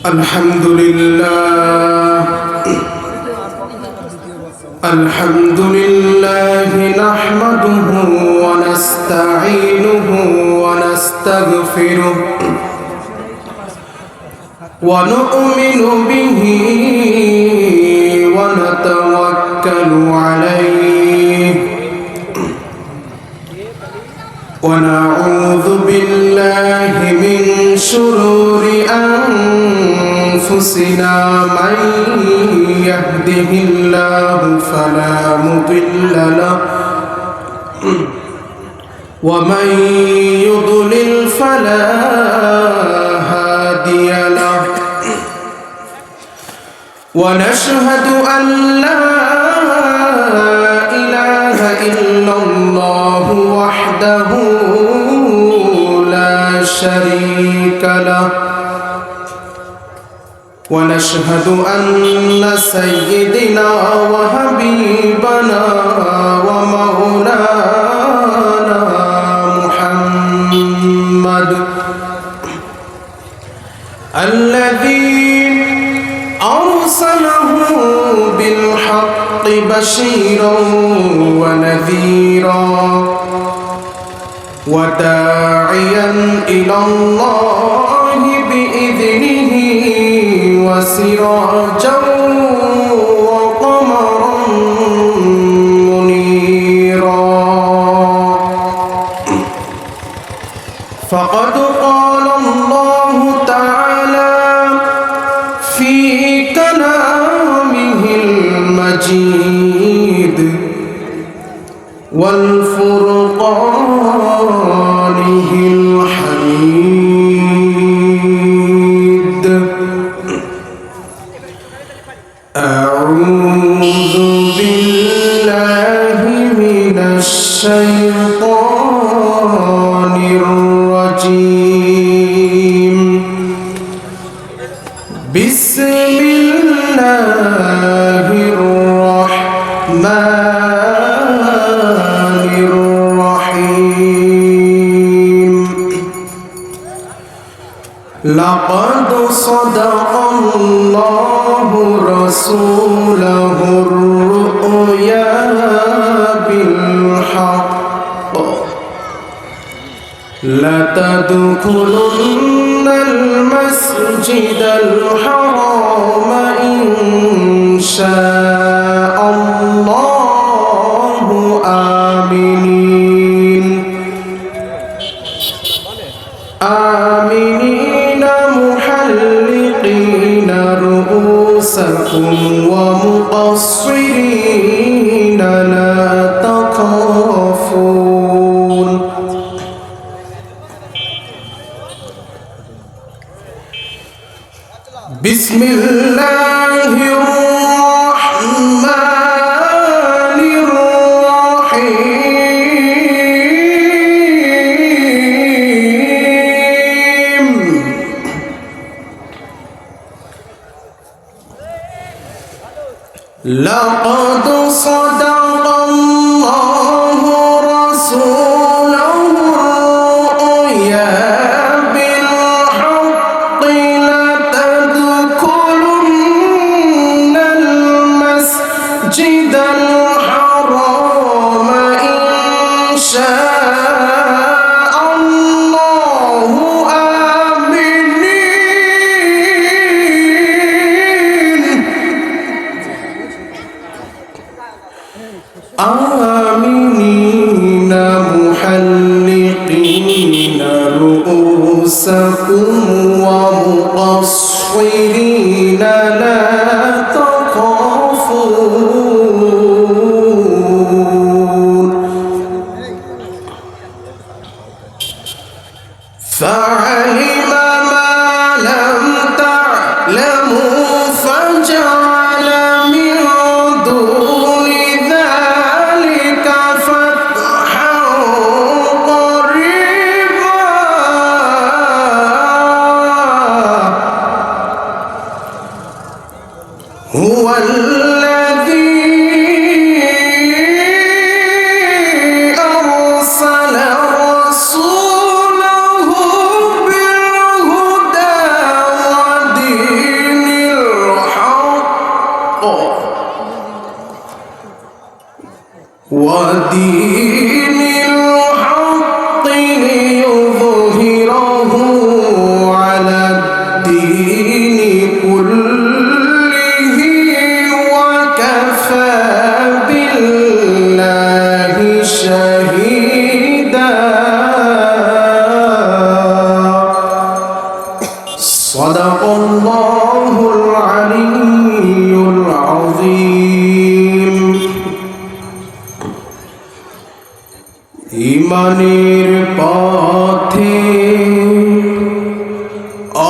الحمد لله الحمد لله نحمده ونستعينه ونستغفره ونؤمن به ونتوكل عليه ونعوذ بالله من شرور أنفسنا من يهده الله فلا مضل له ومن يضلل فلا هادي له ونشهد أن لا إله إلا الله وحده لا شريك له ونشهد أن سيدنا وحبيبنا ومولانا محمد الذي أرسله بالحق بشيرا ونذيرا وداعيا إلى الله بإذنه وسراجا وقمرا منيرا فقد قال الله تعالى في كلامه المجيد والفرقانه الحميد أعوذ بالله من الشيطان الرجيم بسم الله الرحمن الرحيم لقد صدق الله رسوله الرؤيا بالحق لتدخلن المسجد الحرام إن شاء الله آمنين آمنين محلقين رؤوسكم ومقصرين لا تخافون بسم الله الرحمن الرحيم لقد صدق الله رسوله الرؤيا بالحق لتدخلن المسجد الحرام إن شاء الله آمنين محلقين رؤوسكم ومقصرين لا تخافون فعلم ما لم تعلموا فجعل من دون ذلك فتحا قريبا هو الذي أرسل رسوله بالهدى ودين الحق ليظهره على الدين كله وكفى بالله شهيدا صدق الله العلي العظيم ইমানের পথে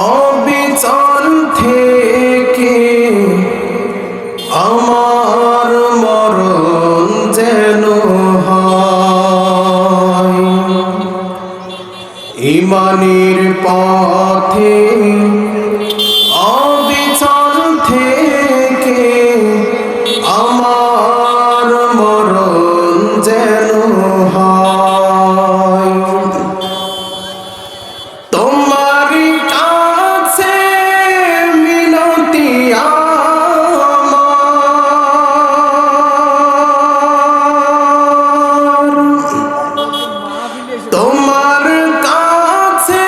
অবিচল থেকে আমার মরণ যেন হয় ইমানের পথে অবিচল থেকে আমার মরণ যেন হয় তোমার কাছে মিনতি আমার তোমার কাছে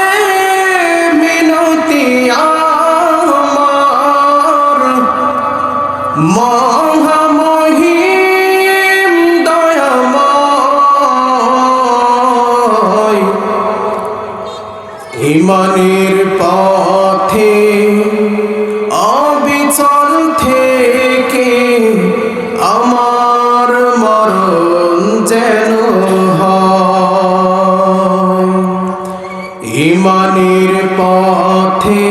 মিনতি আমার মহামহিম দয়াময় ইমানের পথে অবিচল থেকে আমার মরণ যেন হয় ইমানের পথে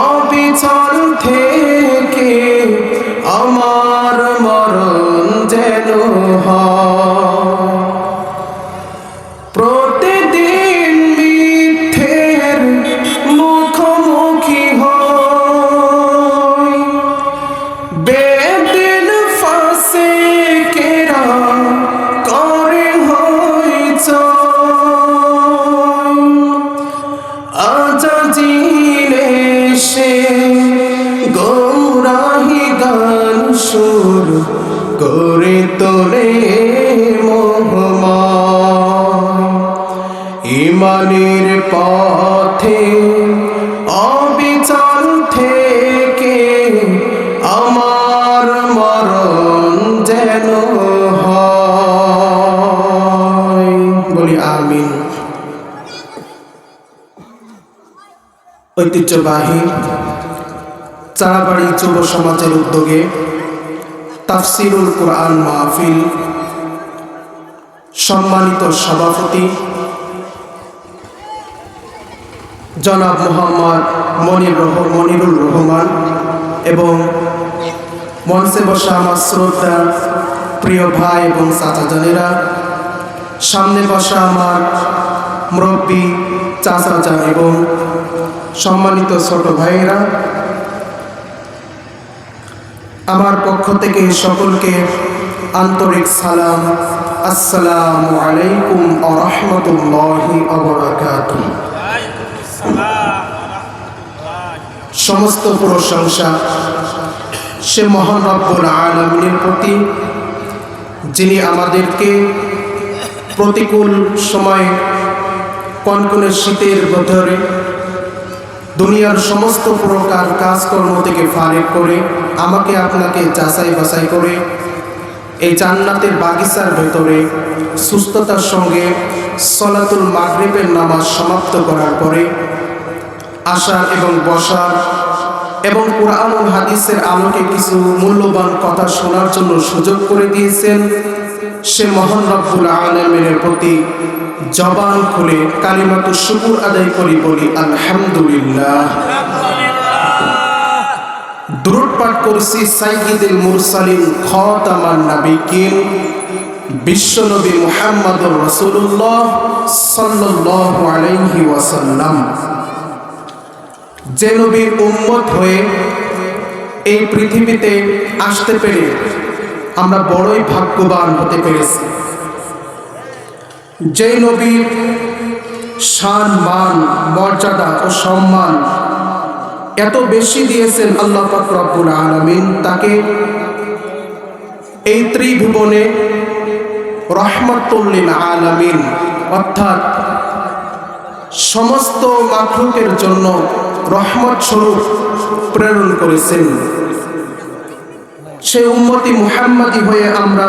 অবিচল থেকে আমার মরণ যেন হয় প্রতিদিন মিথ্যের মুখোমুখি হই বেদিন ফাসিকেরা করে হইচই আজাজিলে সে গৌরাহি গান সুর করে তোলে মোহময় ইমানের পথে অবিচল থেকে আমার মরণ যেন হয় বলি আমিন ঐতিহ্যবাহী চারাবাড়ি যুব সমাজের উদ্যোগে তাফসিরুল কুরআন মাহফিল সম্মানিত সভাপতি জনাব মোহাম্মদ মনিরুল রহমান এবং মঞ্চে বসা আমার শ্রদ্ধা প্রিয় ভাই এবং চাচাজানেরা সামনে বসা আমার মুরব্বী চাচাজান এবং সম্মানিত ছোট ভাইয়েরা আমার পক্ষ থেকে সকলকে আন্তরিক সালাম আসসালামু আলাইকুম ওয়া রাহমাতুল্লাহি ওয়া বারাকাতুহু সমস্ত প্রশংসা সে মহান রব্বুল আলামিনের প্রতি যিনি আমাদেরকে প্রতিকূল সময়ে কনকনে শীতের ভেতরে দুনিয়ার সমস্ত প্রকার কাজকর্ম থেকে ফারেক করে আমাকে আপনাকে যাচাই বাছাই করে এই জান্নাতের বাগিচার ভেতরে সুস্থতার সঙ্গে সলাতুল মাগরিবের নামাজ সমাপ্ত করার পরে আসার এবং বসার এবং কুরআন ও হাদিসের আলোকে কিছু মূল্যবান কথা শোনার জন্য সুযোগ করে দিয়েছেন সে মহান রব্বুল আলামিনের প্রতি জবান খুলে কালিমাতু শুকর আদায় করি বলি আলহামদুলিল্লাহ দুরূদ পাঠ করছি সাইয়্যিদুল মুরসালিন খাতামান নাবিয়িন বিশ্বনবী মুহাম্মদুর রাসূলুল্লাহ সাল্লাল্লাহু আলাইহি ওয়াসাল্লাম যে নবীর উম্মত হয়ে এই পৃথিবীতে আসতে পেরে আমরা বড়ই ভাগ্যবান হতে পেরেছি যে নবীর শান মান মর্যাদা ও সম্মান এত বেশি দিয়েছেন আল্লাহ পাক রব্বুল আলামিন তাকে এই ত্রিভুবনে রহমাতুল লিল আলামিন, অর্থাৎ সমস্ত মাখলুকের জন্য রহমত স্বরূপ প্রেরণ করেছেন। সেই উম্মতি মুহাম্মাদি হয়ে আমরা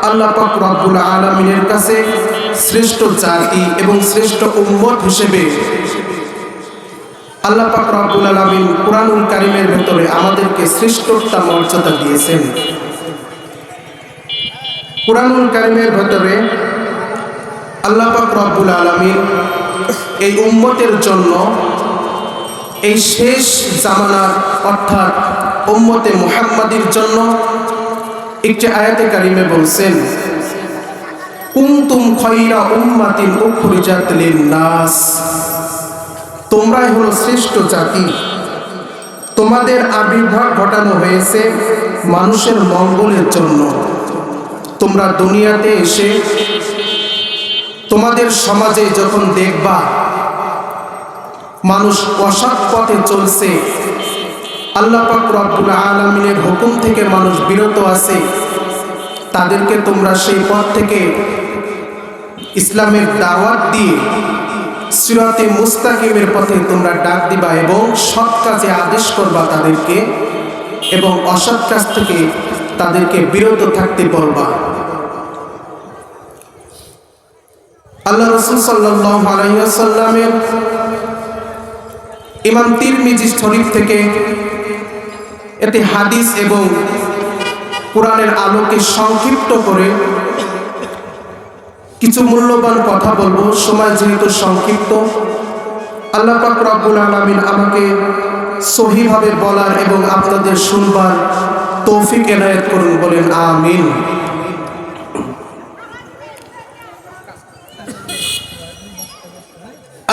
আল্লাহ পাক রব্বুল আলামিনের কাছে শ্রেষ্ঠ জাতি এবং শ্রেষ্ঠ উম্মত হিসেবে আল্লাহ পাক রব্বুল আলামিন কুরআনুল কারীমের ভেতরে আমাদেরকে শ্রেষ্ঠতা মর্যাদা দিয়েছেন। কুরআনুল কারীমের ভেতরে আল্লাহ পাক রব্বুল আলামিন এই উম্মতের জন্য এই শেষ জামানার অর্থাৎ উম্মতে মুহাম্মাদির জন্য একটি আয়াতে কারিমে বলছেন, কুনতুম খায়রা উম্মাতিন উখরিজাত লিন-নাস, তোমরাই হলো শ্রেষ্ঠ জাতি, তোমাদের আবির্ভাব ঘটানো হয়েছে মানুষের মঙ্গলের জন্য। তোমরা দুনিয়াতে এসে তোমাদের সমাজে যখন দেখবা মানুষ অসৎ পথে চলছে, আল্লাহ পাক রব্বুল আলামিনের হুকুম থেকে মানুষ বিরত আছে, তাদেরকে তোমরা সেই পথ থেকে ইসলামের দাওয়াত দিয়ে সিরাতে মুস্তাকিমের পথে তোমরা ডাক দিবা এবং সৎ কাজে আদেশ করবা তাদেরকে, এবং অসৎ কাজ থেকে তাদেরকে বিরত থাকতে বলবা। আল্লাহ রাসূল সাল্লাল্লাহু আলাইহি ওয়াসাল্লামের ইমাম তিরমিজি শরীফ থেকে এতে হাদিস এবং কোরআনের আলোকে সংক্ষিপ্ত করে কিছু মূল্যবান কথা বলবো। সময় যেহেতু সংক্ষিপ্ত, আল্লাহ পাক রব্বুল আলামিন আমাকে সহিভাবে বলার এবং আপনাদের শুনবার তৌফিক এনায়েত করুন, বলেন আমিন।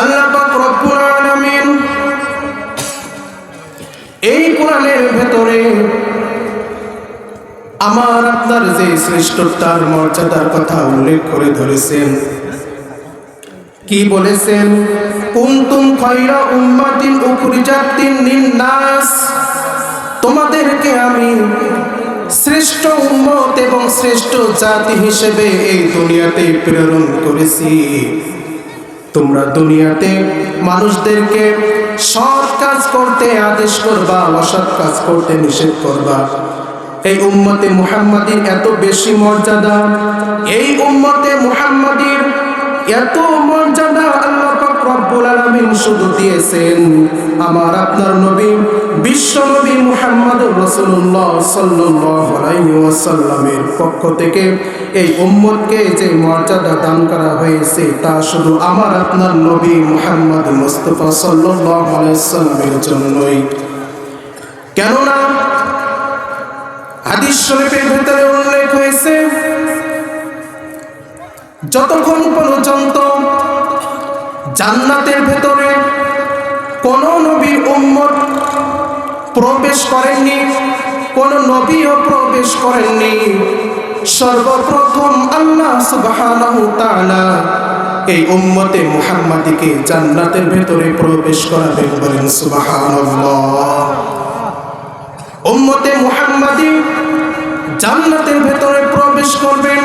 আল্লাহ পাক রব্বুল আলামিন এই কোরআনের ভেতরে আমার আপনার যে শ্রেষ্ঠতার মর্যাদার কথা উল্লেখ করে ধরেছেন, কি বলেছেন? কুনতুম খায়রা উম্মাতিন উখরিজাত লিন-নাস, তোমাদেরকে আমি শ্রেষ্ঠ উম্মত এবং শ্রেষ্ঠ জাতি হিসেবে এই দুনিয়াতে প্রেরণ করেছি। তোমরা দুনিয়াতে মানুষদেরকে সৎ কাজ করতে আদেশ করবা, অসৎ কাজ করতে নিষেধ করবা। এই উম্মতে মুহাম্মাদির এত বেশি মর্যাদা, এই উম্মতে মুহাম্মাদির এত মর্যাদা আল্লাহ পাক রব্বুল আলামিন শুধু দিয়েছেন আমার আপনার নবী বিশ্ব নবী মুহাম্মদুর রাসূলুল্লাহ সাল্লাল্লাহু আলাইহি ওয়াসাল্লামের পক্ষ থেকে এই উম্মতকে যে মর্যাদা দান করা হয়েছে তা শুধু আমার আপনার নবী মুহাম্মদ মুস্তাফা সাল্লাল্লাহু আলাইহি ওয়াসাল্লামের জন্যই। কেননা হাদিস শরীফের ভিতরে উল্লেখ হয়েছে, যতক্ষণ পর্যন্ত জান্নাতের ভেতরে কোন নবীর উম্মত প্রবেশ করেননি, কোন নবীও প্রবেশ করেননি, সর্বপ্রথম আল্লাহ সুবহানাহু ওয়া তাআলা এই উম্মতে মুহাম্মাদিকে জান্নাতের ভেতরে প্রবেশ করাবেন, বলেন সুবহানাল্লাহ। উম্মতে মুহাম্মাদি জান্নাতের ভেতরে প্রবেশ করবেন,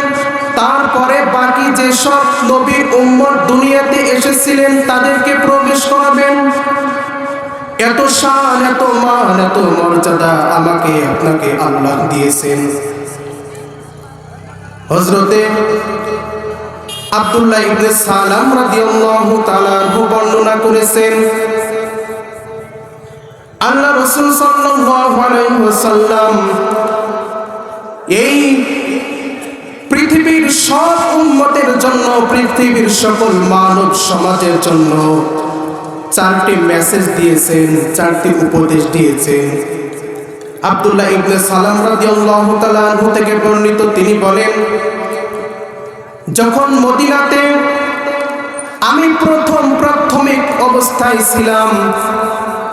তারপরে বাকি যে সব নবী উম্মত দুনিয়াতে এসেছিলেন তাদেরকে প্রবেশ করাবেন। এত শান, এত মান, এত মর্যাদা আমাকে আপনাকে আল্লাহ দিয়েছেন। হযরতে আব্দুল্লাহ ইবনে সালাম রাদিয়াল্লাহু তাআলা আনহু বর্ণনা করেছেন, আল্লাহ রাসূল সাল্লাল্লাহু আলাইহি ওয়াসাল্লাম এই পৃথিবীর সব উম্মতের জন্য, পৃথিবীর সকল মানব সমাজের জন্য চারটি মেসেজ দিয়েছেন, চারটি উপদেশ দিয়েছেন। আব্দুল্লাহ ইবনে সালাম রাদিয়াল্লাহু তাআলা আনহু থেকে বর্ণিত, তিনি বলেন, যখন মদিনাতে আমি প্রাথমিক অবস্থায় ছিলাম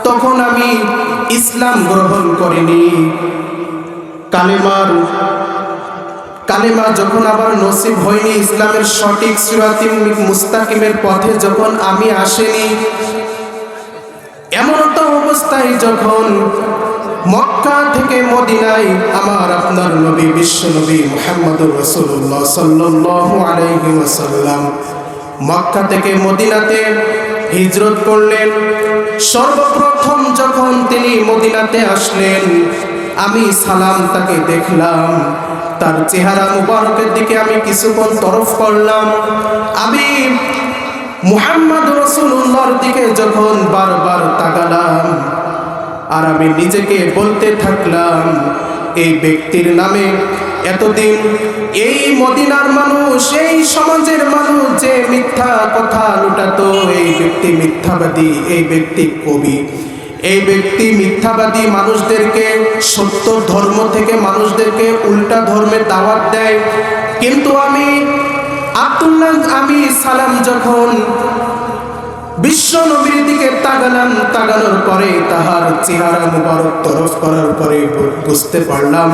তখন আমি ইসলাম গ্রহণ করিনি। কালেমা যখন আবার নসিব হয়নি, ইসলামের সঠিক সিরাতে মুস্তাকিমের পথে যখন আমি আসেনি, এমন তো অবস্থায় যখন মক্কা থেকে মদিনায় আমার আপনার নবী বিশ্ব নবী মুহাম্মদুর রাসূলুল্লাহ সাল্লাল্লাহু আলাইহি ওয়াসাল্লাম মক্কা থেকে মদিনাতে হিজরত করলেন। সর্বপ্রথম যখন তিনি মদিনাতে আসলেন, আমি সালাম তাকে দেখলাম, তার চেহারা মুবারকের দিকে আমি কিছুক্ষণ তরফ করলাম। আমি মুহাম্মদ রাসূলুল্লাহর দিকে যখন বারবার তাকালাম, আর আমি নিজেকে বলতে থাকলাম, এই ব্যক্তির নামে এতদিন এই মদিনার মানুষ, এই সমাজের মানুষ যে মিথ্যা কথা লুটাতো, এই ব্যক্তি মিথ্যাবাদী, এই ব্যক্তি কবি, এই ব্যক্তি মিথ্যাবাদী, মানুষদেরকে সত্য ধর্ম থেকে মানুষদেরকে উল্টা ধর্মে দাওয়াত দেয়। কিন্তু আমি আব্দুল্লাহ, আমি সালাম যখন বিশ্ব নবীর দিকে তাকালাম, তাকানোর পরে তাহার চেহারা মুবারক তরফ করার পরে বুঝতে পারলাম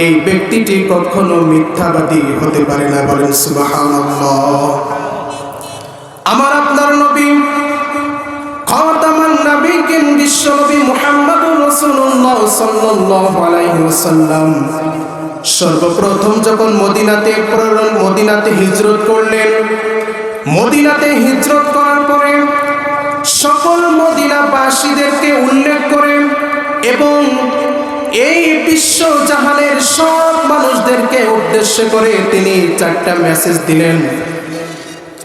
এই ব্যক্তিটি কখনো মিথ্যাবাদী হতে পারে না। বলেন সুবহানাল্লাহ। আমার আপনার নবী খাতামান নবীন বিশ্ব নবী মুহাম্মদুর রাসূলুল্লাহ সাল্লাল্লাহু আলাইহি ওয়াসাল্লাম সর্বপ্রথম যখন মদিনাতে হিজরত করলেন, মদিনাতে হিজরত করার পরে সকল মদিনাবাসীদেরকে উল্লেখ করেন এবং এই বিশ্ব জাহানের সব মানুষদেরকে উদ্দেশ্য করে তিনি চারটা মেসেজ দিলেন,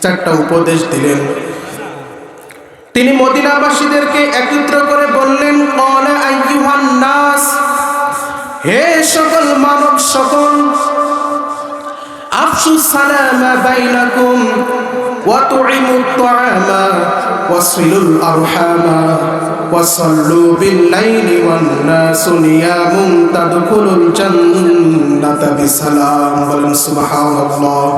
চারটা উপদেশ দিলেন। তিনি মদিনাবাসীদেরকে একত্র করে বললেন, ক্বালা আইয়ুহান নাস, হে সকল মানব সকল, আফশু সালামা বাইনাকুম ওয়া তুইমুত তাআমা ওয়াসিলুল আরহামা ওয়াসাল্লু বিল লাইলি ওয়ান নাসু নিয়ামুন তাদখুলুল জান্নাতা বিসালাম। বলেন সুবহানাল্লাহ।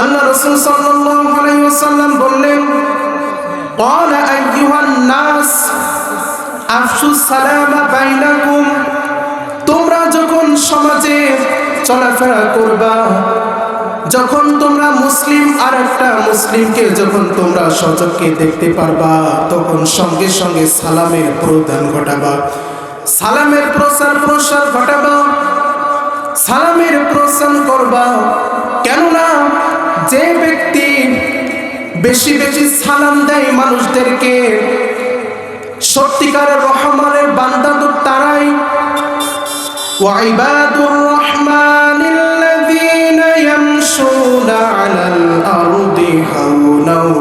আল্লাহ রাসূল সাল্লাল্লাহু আলাইহি ওয়াসাল্লাম বললেন, ক্বালা আইয়ুহান নাস আফশু সালামা বাইনাকুম, তোমরা যখন সমাজে চলাফেরা করবা, যখন তোমরা মুসলিম আর একটা মুসলিমকে যখন তোমরা সচক্ষে দেখতে পারবা, তখন সঙ্গে সঙ্গে সালামের প্রদান ঘটাবা, সালামের প্রসার প্রসার ঘটাবা, সালামের প্রসার করবা। কেননা যে ব্যক্তি বেশি বেশি সালাম দেয় মানুষদেরকে, সত্যিকারের রহমানের বান্দা তো তারাই। ওয়াইবাদুর রহমানিল্লাযীনা ইয়ামশুনা আলাল আরদি হাওনাও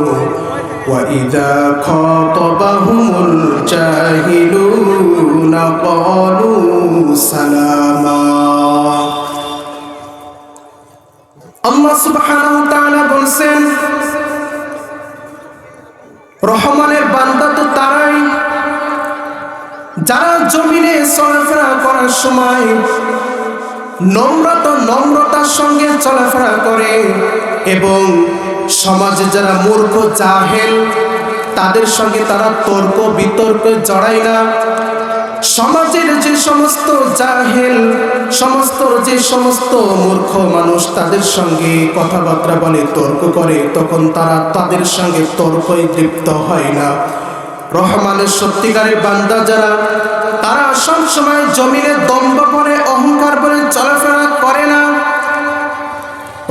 ওয়া ইযা খাতাবাহুমুল জাহিলুনা ক্বালু সালামা। আল্লাহ সুবহানাহু ওয়া তাআলা বলেন, রহমানের বান্দা তো তারাই যারা জমিনে চলাফেরা করার সময় নম্রতার সঙ্গে চলাফেরা করে এবং সমাজে যারা মূর্খ জাহেল তাদের সঙ্গে তারা তর্ক বিতর্কে জড়ায় না। সমাজের যে সমস্ত জাহেল, যে সমস্ত মূর্খ মানুষ তাদের সঙ্গে কথাবার্তা বলে, তর্ক করে, তখন তারা তাদের সঙ্গে তর্কই লিপ্ত হয় না। রহমানের সত্যিকারের বান্দা যারা, তারা সব সময় জমিনে দম্ভ করে অহংকার করে চলাফেরা করে না।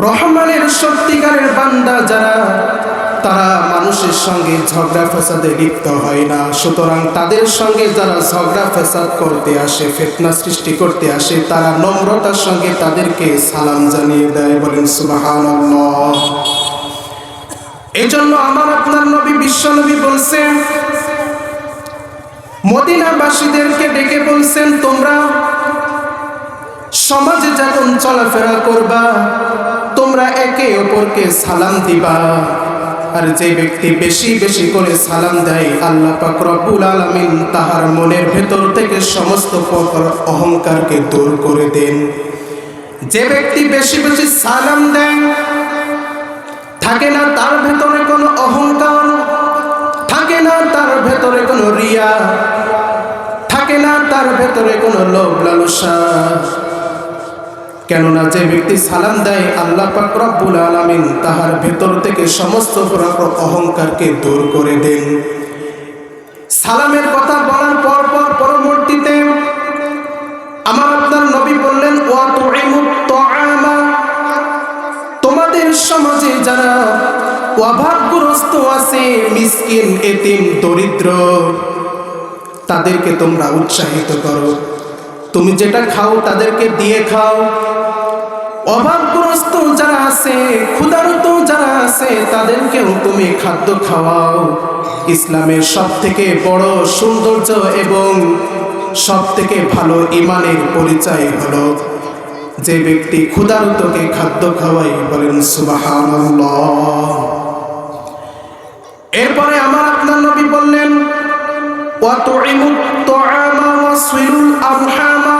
রহমানের সত্যিকারের বান্দা যারা, তারা মানুষের সঙ্গে ঝগড়া ফেসাদে লিপ্ত হয় না। সুতরাং তাদের সঙ্গে যারা ঝগড়া ফেসাদ করতে আসে, ফিতনা সৃষ্টি করতে আসে, তারা নম্রতার সঙ্গে তাদেরকে সালাম জানিয়ে দেয়। বলেন সুবহানাল্লাহ। এই জন্য আমার আপনার নবী বিশ্ব নবী বলছেন, মদিনাবাসীদেরকে ডেকে বলছেন, তোমরা সমাজে যখন চলাফেরা করবা, তোমরা একে অপরকে সালাম দিবা। আর যে ব্যক্তি বেশি বেশি করে সালাম দেয়, আল্লাহ পাক রব্বুল আলামিন তাহার মনের ভেতর থেকে সমস্ত প্রকার অহংকারকে দূর করে দেন। যে ব্যক্তি বেশি বেশি সালাম দেয়, থাকে না তার ভেতরে কোনো অহংকার, থাকে না তার ভেতরে কোনো রিয়া, থাকে না তার ভেতরে কোনো লোভ লালসা। কেননা যে ব্যক্তি সালাম দেয়, আল্লাহ পাক রব্বুল আলামিন তাহার ভেতর থেকে সমস্ত প্রকার অহংকারকে দূর করে দেন। সালামের কথা বলার পর অভাবগ্রস্ত আছে, মিসকিন, এতিম, দরিদ্র, তাদেরকে তোমরা উৎসাহিত করো। তুমি যেটা খাও তাদেরকে দিয়ে খাও। অভাবগ্রস্ত যারা আছে, ক্ষুধার্ত যারা আছে, তাদেরকেও তুমি খাদ্য খাওয়াও। ইসলামের সব থেকে বড় সৌন্দর্য এবং সব থেকে ভালো ঈমানের পরিচয় হলো যে ব্যক্তি ক্ষুধার্তকে খাদ্য খাওয়াই। বলেন সুবহানাল্লাহ। এরপরে আমার আপনার নবী বললেন, ওয়াতুইমুত তুআমা ওয়াসিলুল আরহামা।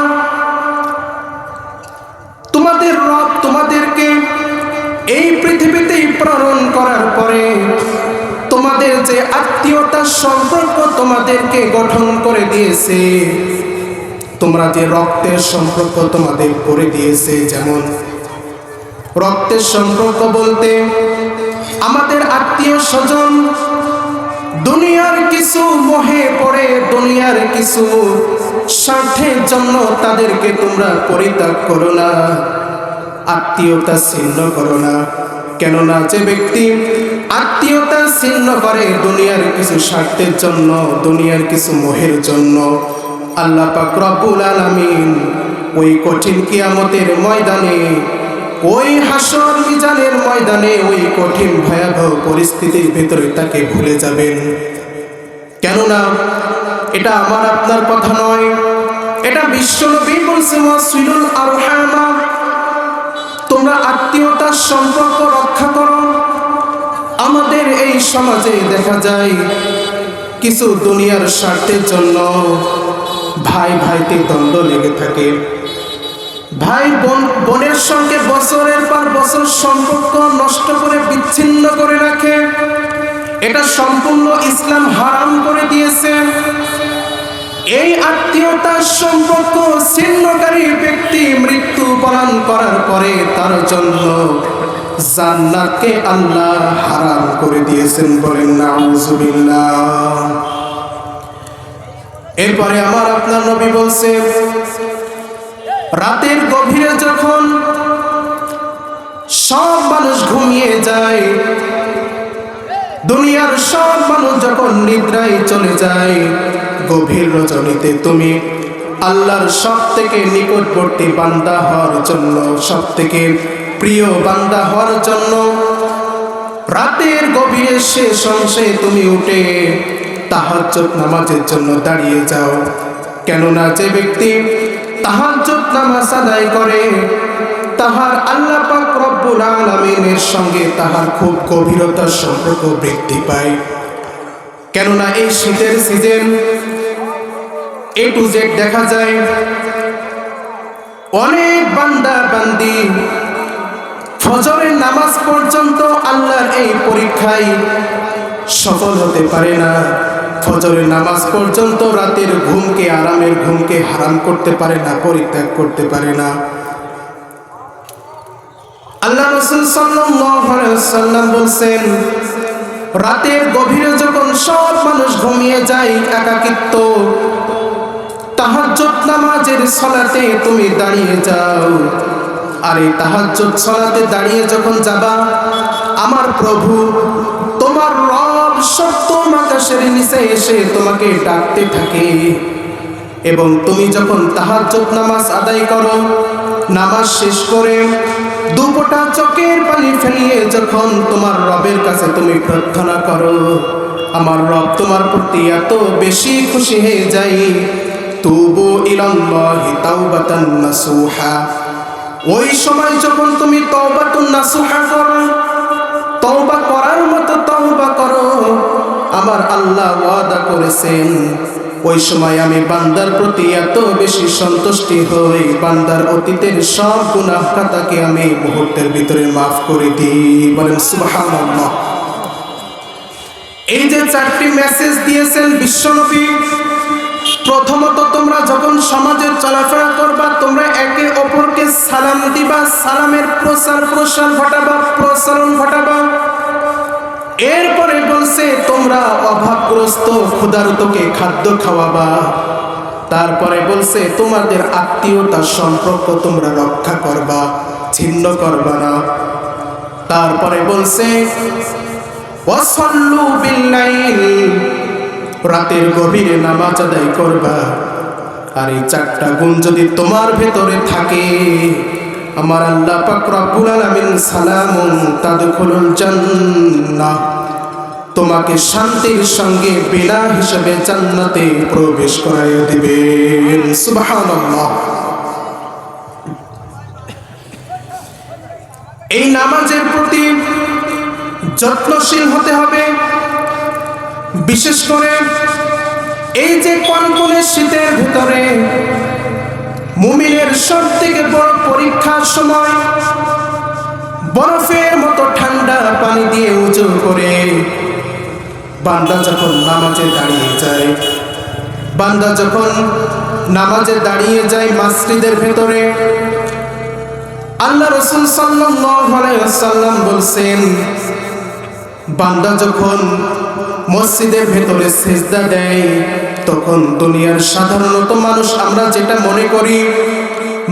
তোমাদের রব তোমাদেরকে এই পৃথিবীতে প্রেরণ করার পরে তোমাদের যে আত্মীয়তার সম্পর্ক তোমাদেরকে গঠন করে দিয়েছে, তোমরা যে রক্তের সম্পর্ক তোমাদের করে দিয়েছে, যেমন রক্তের সম্পর্ক বলতে আমাদের আত্মীয় স্বজন দুনিয়ার কিছু মোহে পড়ে, দুনিয়ার কিছু স্বার্থের জন্য তাদেরকে তোমরা পরিত্যাগ করো না, আত্মীয়তা ছিন্ন করো না। কেননা যে ব্যক্তি আত্মীয়তা ছিন্ন করে দুনিয়ার কিছু স্বার্থের জন্য, দুনিয়ার কিছু মোহের জন্য, আল্লাহ পাক রব্বুল আলামিন ওই কঠিন কিয়ামতের ময়দানে, ওই হাসর মিজানের ময়দানে, ওই কঠিন ভয়াবহ পরিস্থিতির ভিতরে তাকে ভুলে যাবেন। কেননা এটা আমার আপনার কথা নয়, এটা বিশ্বনবী বলছে, ওয়াসিলুল আরহামা, তোমরা আত্মীয়তার সম্পর্ক রক্ষা করো। আমাদের এই সমাজে দেখা যায় কিছু দুনিয়ার স্বার্থের জন্য ভাই ভাইতে দ্বন্দ্ব লেগে থাকে। ভাই বোনের সঙ্গে বছরের পর বছর সম্পর্ক নষ্ট করে বিচ্ছিন্ন করে রাখে। এটা সম্পূর্ণ ইসলাম হারাম করে দিয়েছে। এই আত্মীয়তার সম্পর্ক ছিন্নকারী ব্যক্তি মৃত্যুবরণ করার পরে তার জন্য জান্নাতকে আল্লাহ হারাম করে দিয়েছেন। বলেন নাউজুবিল্লাহ। এরপরে আমার আপনার নবী বলছে, রাতের গভীরে যখন সব মানুষ ঘুমিয়ে যায়, দুনিয়ার সব মানুষ যখন নিদ্রায় চলে যায়, গভীর রজনীতে তুমি আল্লাহর সব থেকে নিকটবর্তী বান্দা হওয়ার জন্য, সব থেকে প্রিয় বান্দা হওয়ার জন্য রাতের গভীরে শেষ অংশে তুমি উঠে তাহাজ্জুদ নামাজের জন্য দাঁড়িয়ে যাও। কেননা যে ব্যক্তি তাহাজ্জুদ নামাজ আদায় করে তাহার আল্লাহ পাক রব্বুল আলামিনের সঙ্গে তাহার খুব গভীরতার সম্পর্ক বৃদ্ধি পায়। কেননা এই শীতের সিজন A to Z দেখা যায় অনেক বান্দা বান্দি ফজরের নামাজ পর্যন্ত আল্লাহর এই পরীক্ষায় সফল হতে পারে না। ফজরের নামাজ পর্যন্ত রাতের ঘুমকে, আরামের ঘুমকে হারাম করতে পারে না, পরিত্যাগ করতে পারে না। আল্লাহ রাসূল সাল্লাল্লাহু আলাইহি ওয়াসাল্লাম বলেন, রাতের গভীরে যখন সব মানুষ ঘুমিয়ে যায়, একাকিত্ব, তাহাজ্জুদ নামাজের সালাতে তুমি দাঁড়িয়ে যাও। আর এই তাহাজ্জুদ সালাতে দাঁড়িয়ে যখন যাবা, আমার প্রভু তোমার রব সপ্তম আকাশের নিচে এসে তোমাকে ডাকতে থাকে। এবং তুমি যখন তাহাজ্জুদ নামাজ আদায় করো, নামাজ শেষ করে দুপোটা চোখের পানি ফেলিয়ে যখন তোমার রবের কাছে তুমি প্রার্থনা করো, আমার রব তোমার প্রতি এত বেশি খুশি হয়ে যায়। তুবু ইলাল্লাহি তাওবাতান নাসুহা, ওই সময় যখন তুমি তাওবাতুন নাসুহা করো, তওবা করার মতো তওবা করো, আমার আল্লাহ ওয়াদা করেছেন ওই সময় আমি বান্দার প্রতি এত বেশি সন্তুষ্টি হই, বান্দার অতীতের সব গুনাহ খাতাকে আমি মুহূর্তের ভিতরে মাফ করে দিই। বলেন সুবহানাল্লাহ। এই যে চারটি মেসেজ দিয়েছেন বিশ্বনবী, প্রথমত তোমরা যখন সমাজে চলাফেরা করবা, তোমরা একে অপরকে সালাম দিবা, সালামের প্রসার ঘটাবা, প্রসারণ ঘটাবা। এরপরে বলছে তোমরা অভাবগ্রস্ত ক্ষুধার্তকে খাদ্য খাওয়াবা। তারপরে বলছে তোমাদের আত্মীয়তার সম্পর্ক তোমরা রক্ষা করবা, ছিন্ন করবা না। তারপরে বলছে ওয়াসাল্লু বিল্লাইল, রাতের গভীরে নামাজ আদায় করবা। আর এই 4টা গুণ যদি তোমার ভেতরে থাকে, আমার আল্লাহ পাক রব্বুল আলামিন সালামুন তাদখুলুল জান্নাহ, তোমাকে শান্তির সঙ্গে বিনা হিসেবে জান্নাতে প্রবেশ করাইয়া দিবেন। সুবহানাল্লাহ। এই নামাজের প্রতি যত্নশীল হতে হবে। বিশেষ করে এই যে কনকনে শীতের ভিতরে মুমিনের সবথেকে বড় পরীক্ষার সময়, বরফের মতো ঠান্ডা পানি দিয়ে উজু করে বান্দা যখন নামাজে দাঁড়িয়ে যায়, বান্দা যখন নামাজে দাঁড়িয়ে যায় মসজিদের ভেতরে, আল্লাহ রাসূল সাল্লাল্লাহু আলাইহি ওয়াসাল্লাম বলছেন, বান্দা যখন মসজিদের ভেতরে সিজদা দেয়, তখন দুনিয়ার সাধারণত মানুষ আমরা যেটা মনে করি,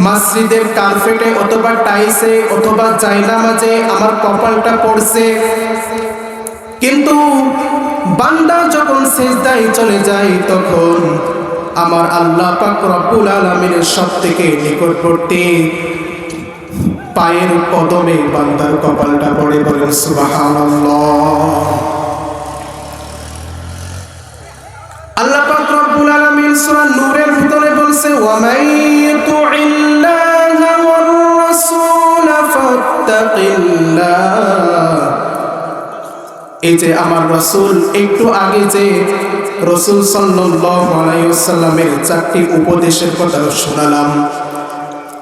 মসজিদের কার্পেটে অথবা টাইলসে অথবা জায়নামাজে আমার কপালটা পড়ছে। কিন্তু বান্দা যখন সিজদায় চলে যায়, তখন আমার আল্লাহ পাক রব্বুল আলামিনের সবথেকে নিকটবর্তী পায়ের কদমে বান্দার কপালটা পড়ে। বলেন সুবহানাল্লাহ। আল্লাহ পাক রব্বুল আলামিন সূরা নূরের ভিতরে বলছে, ওয়া মাইয়ুতিল্লাহা ওয়ার রাসূল ফাত্তাকিল্লাহ। এই যে আমার রাসূল, একটু আগে যে রাসূল সাল্লাল্লাহু আলাইহি ওয়াসাল্লামের 4টি উপদেশের কথা শোনালাম,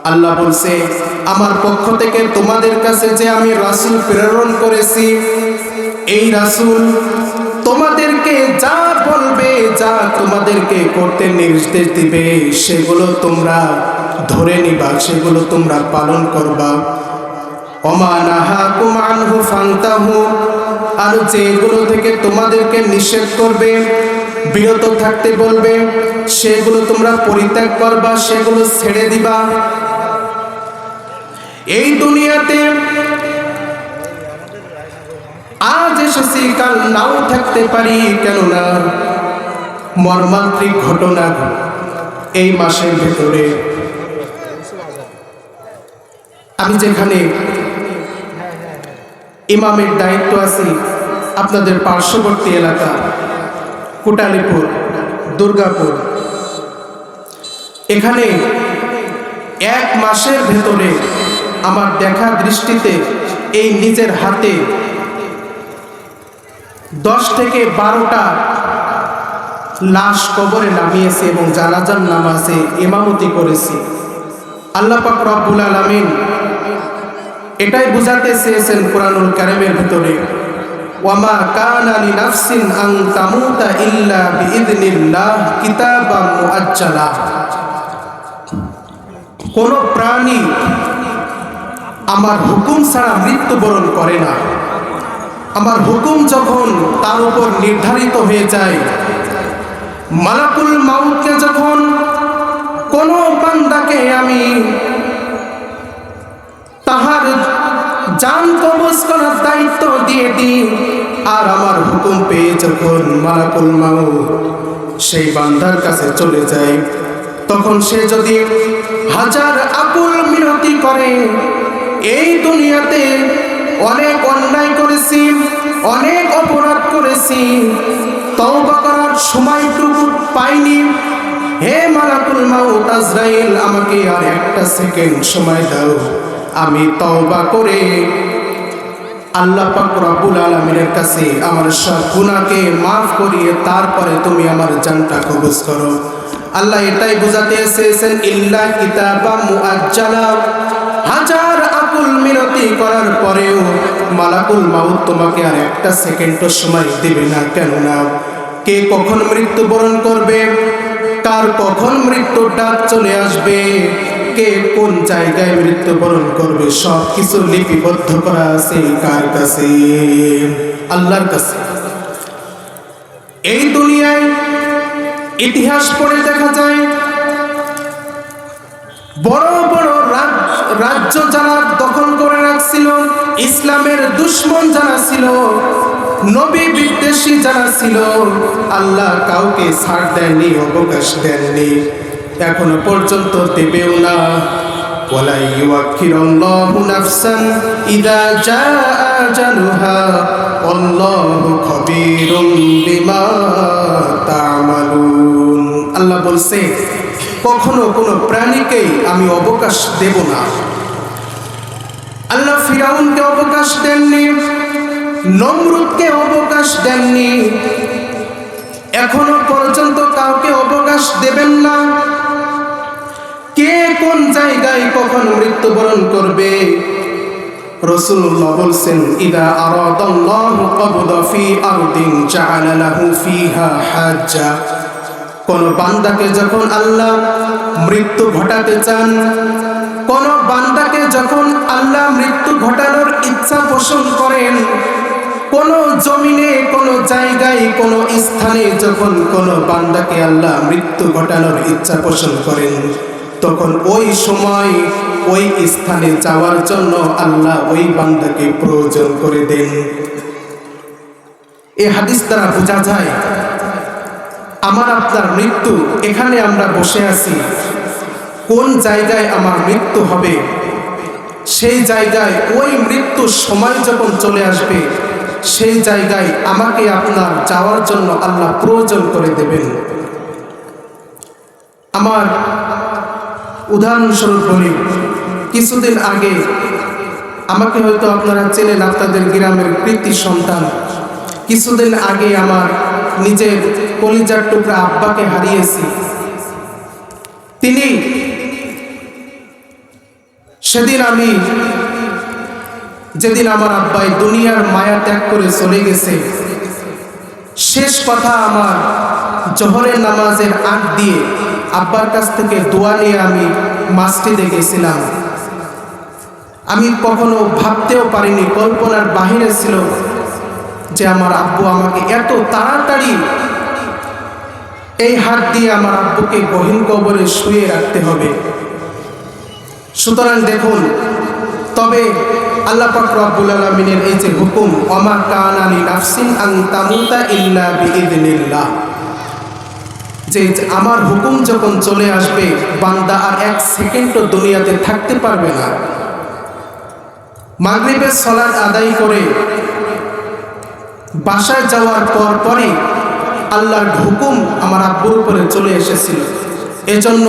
আল্লাহ বলছে আমার পক্ষ থেকে তোমাদের কাছে যে আমি রাসূল প্রেরণ করেছি, এই রাসূল তোমাদেরকে যা বলবে, যা তোমাদেরকে করতে নির্দেশ দিবে, সেগুলো তোমরা ধরে নিবা, সেগুলো তোমরা পালন করবা। ওমা নাহাকুম আনহু ফান্তাহু, আর যেগুলো থেকে তোমাদেরকে নিষেধ করবে, বিরত থাকতে বলবে, সেগুলো তোমরা পরিত্যাগ করবা, সেগুলো ছেড়ে দিবা। এই দুনিয়াতে আজ এসেছি, কাল নাও থাকতে পারি, কেননা মর্মান্তিক ঘটনা এই মাসের ভেতরে। আমি যেখানে ইমামের দায়িত্ব আছি, আপনাদের পার্শ্ববর্তী এলাকা কোটালীপুর, দুর্গাপুর, এখানে 1 মাসের ভেতরে আমার দেখা দৃষ্টিতে এই নিজের হাতে 10 থেকে 12টা লাশ কবরে নামিয়েছে এবং জানাজার নামাজে ইমামতি করেছি। আল্লাহ পাক রব্বুল আলামিন এটাই বুঝাতে চেয়েছেন কুরআনুল কারীমের ভিতরে, ওয়ামা কানা লিনাফসিন আন তামুতা ইল্লা বিইذনিল্লাহ কিতাবাম মুআজ্জালা। কোন প্রাণী আমার হুকুম ছাড়া মৃত্যুবরণ করে না। আমার হুকুম যখন তার উপর নির্ধারিত হয়ে যায়, মালাকুল মাউতকে যখন কোন বান্দাকে আমি তাহার জান কবজ করার দায়িত্ব দিয়ে দিই, আর আমার হুকুম পেয়ে যখন মালাকুল মাউত সেই বান্দার কাছে চলে যায়, তখন সে যদি হাজার আকুল মিনতি করে, এই দুনিয়াতে অনেক অন্যায় করেছি, অনেক অপরাধ করেছি, তওবা করার সময়টুকু পাইনি, হে মালাকুল মাউত আজরাইল, আমাকে আর 1টা সেকেন্ড সময় দাও, আমি তওবা করে আল্লাহ পাক রব্বুল আলামিনের কাছে আমার সব গুনাহকে মাফ করিয়ে তারপরে তুমি আমার জানটা কবজ করো। আল্লাহ এটাই বোঝাতে এসেছেন, ইল্লা কিতাবা মুআজ্জালা, হাজার আকুল মিনতি করার পরেও মালাকুল মাউত তোমাকে আর 1টা সেকেন্ডও সময় দেবে না। কেননা কে কখন মৃত্যুবরণ করবে, কার কখন মৃত্যুর ডাক চলে আসবে, কে কোন জায়গায় মৃত্যুবরণ করবে, সব কিছু লিপিবদ্ধ করা আছে কার কাছে? আল্লাহর কাছে। এই দুনিয়ায় ইতিহাস পড়ে দেখা যায়, বড় বড় রাজ্য যারা দখল করে রাখছিল, ইসলামের দুশমন যারা ছিল, নবী বিদ্বেষী যারা ছিল আল্লাহ কাউকে ছাড় দেননি, অবকাশ দেননি, এখনো পর্যন্ত দেবেও না। ওয়ালা ইউআখিরুল্লাহু নাফসান ইযা জাআ আজালুহা আল্লাহু খাবীরুম বিমা তা'মালুন। আল্লাহ বলছে কখনো কোনো প্রাণীকেই আমি অবকাশ দেব না। আল্লাহ ফিরাউনকে অবকাশ দেননি, নমরুদকে অবকাশ দেননি, এখনো পর্যন্ত কাউকে অবকাশ দেবেন না। কে কোন জায়গায় কখন মৃত্যুবরণ করবে রাসূলুল্লাহ বলছেন ইদা আরাদাল্লাহু কবদা ফি আরদিন জাআলা লাহু ফিহা হাজ্জা। কোন বান্দাকে যখন আল্লাহ মৃত্যু ঘটাতে চান, কোন বান্দাকে যখন আল্লাহ মৃত্যু ঘটানোর ইচ্ছা পোষণ করেন, কোন জমিনে, কোন জায়গায়, কোন স্থানে যখন কোন বান্দাকে আল্লাহ মৃত্যু ঘটানোর ইচ্ছা পোষণ করেন, তখন ওই সময় ওই স্থানে যাওয়ার জন্য আল্লাহ ওই বান্দাকে প্রয়োজন করে দেন। এই হাদিস দ্বারা বোঝা যায় আমার আপনার মৃত্যু, এখানে আমরা বসে আছি, কোন জায়গায় আমার মৃত্যু হবে সেই জায়গায় ওই মৃত্যুর সময় যখন চলে আসবে সেই জায়গায় আমাকে আপনার যাওয়ার জন্য আল্লাহ প্রয়োজন করে দেবেন। আমার উদাহরণস্বরূপ বলি, কিছুদিন আগে আমাকে হয়তো আপনারা চেনেন, আপনাদের গ্রামের কৃতি সন্তান। কিছুদিন আগে আমার নিজের কলিজার টুকরা আব্বাকে হারিয়েছি। তিনি যেদিন আমার আব্বাই দুনিয়ার মায়া ত্যাগ করে চলে গেছে, শেষ কথা আমার জোহরের নামাজের আগ দিয়ে আব্বার কাছ থেকে দোয়া নিয়ে আমি মসজিদে গেছিলাম। আমি কখনো ভাবতেও পারিনি, কল্পনার বাহিরে ছিল যে আমার আব্বু আমাকে এত তাড়াতাড়ি এই হাত দিয়ে আমার আব্বুকে গহীন কবরে শুয়ে রাখতে হবে। সুতরাং দেখুন, তবে আল্লাহ পাক রব্বুল আলামিনের এই যে হুকুম, ওমা কানা লিনাফসিন আন তামুতা ইল্লা বিইذনিল্লাহ, যে আমার হুকুম যখন চলে আসবে বান্দা আর এক সেকেন্ডও দুনিয়াতে থাকতে পারবে না। মাগরিবের সালাত আদায় করে বাসায় যাওয়ার পরই আল্লাহর হুকুম আমার আব্বুর উপরে চলে এসেছিল। এজন্য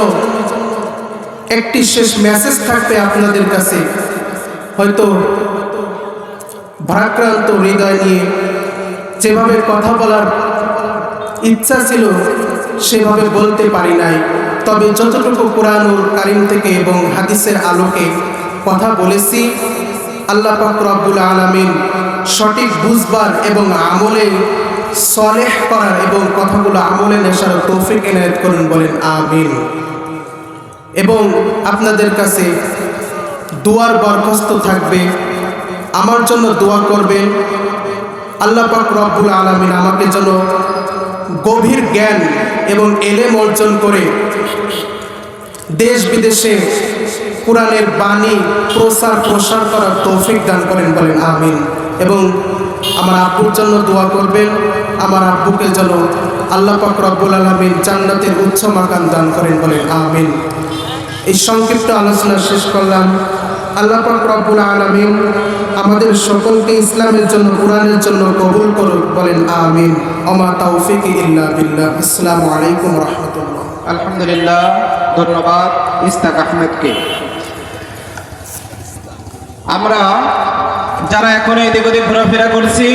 একটি শেষ মেসেজ থাকবে আপনাদের কাছে, হয়তো ভারাক্রান্ত হৃদয় নিয়ে যেভাবে কথা বলার ইচ্ছা ছিল সেভাবে বলতে পারি নাই, তবে যতটুকু কোরআনুল কারীম থেকে এবং হাদিসের আলোকে কথা বলেছি, আল্লাহ পাক রব্বুল আলামিন সঠিক বুঝবার এবং আমলে সলেহ করার এবং কথাগুলো আমলে নেশার তৌফিক এনায়েত করুন, বলেন আমিন। এবং আপনাদের কাছে দোয়ার বরখাস্ত থাকবে, আমার জন্য দোয়া করবেন। আল্লাহ পাক রব্বুল আলামিন আমাকে যেন গভীর জ্ঞান এবং এলেম অর্জন করে দেশ বিদেশে কোরআনের বাণী প্রসার করার তৌফিক দান করেন, বলেন আমিন। এবং আমার আব্বুর জন্য দোয়া করবেন, আমার আব্বুকে যেন আল্লাহ পাক রব্বুল আলামিন জান্নাতের উচ্চ মাকাম দান করেন, বলেন আমিন। এই সংক্ষিপ্ত আলোচনা শেষ করলাম। আল্লাহ পাক রব্বুল আলামিন আমাদের সকলকে ইসলামের জন্য, কোরআনের জন্য কবুল করুন, বলেন আমিন। ওমা তাওফিকি ইল্লা বিল্লাহ। আসসালামু আলাইকুম ওয়া রাহমাতুল্লাহ। আলহামদুলিল্লাহ, ধন্যবাদ ইস্তাক আহমেদকে। আমরা যারা এখন এদিক ওদিক ঘোরাফেরা করছি